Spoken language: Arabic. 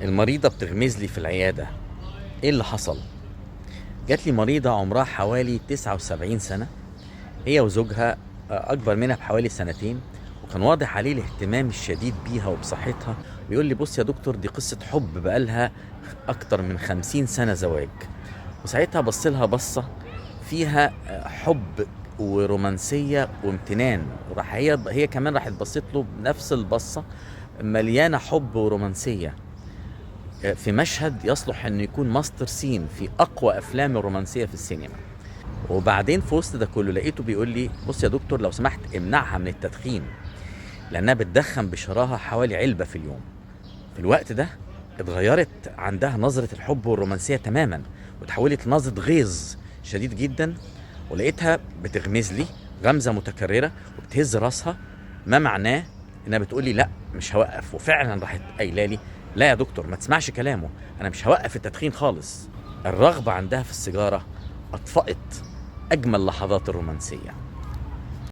المريضة بتغمز لي في العيادة. ايه اللي حصل؟ جات لي مريضة عمرها حوالي 79 سنة، هي وزوجها أكبر منها بحوالي سنتين، وكان واضح عليه الاهتمام الشديد بيها وبصحتها. ويقول لي بص يا دكتور، دي قصة حب بقالها أكتر من 50 سنة زواج. وساعتها بص لها بصة فيها حب ورومانسية وامتنان، وراح هي كمان راحت بصت له بنفس البصة مليانة حب ورومانسية، في مشهد يصلح انه يكون ماستر سين في اقوى افلام الرومانسيه في السينما. وبعدين في وسط ده كله لقيته بيقول لي بص يا دكتور، لو سمحت امنعها من التدخين، لانها بتدخن بشراهه حوالي علبه في اليوم. في الوقت ده اتغيرت عندها نظره الحب والرومانسيه تماما، وتحولت لنظره غيظ شديد جدا. ولقيتها بتغمز لي غمزه متكرره وبتهز راسها، ما معناه انها بتقول لي لا مش هوقف. وفعلا راحت قايله لي لا يا دكتور ما تسمعش كلامه، انا مش هوقف التدخين خالص. الرغبه عندها في السيجاره اطفأت اجمل لحظات الرومانسيه.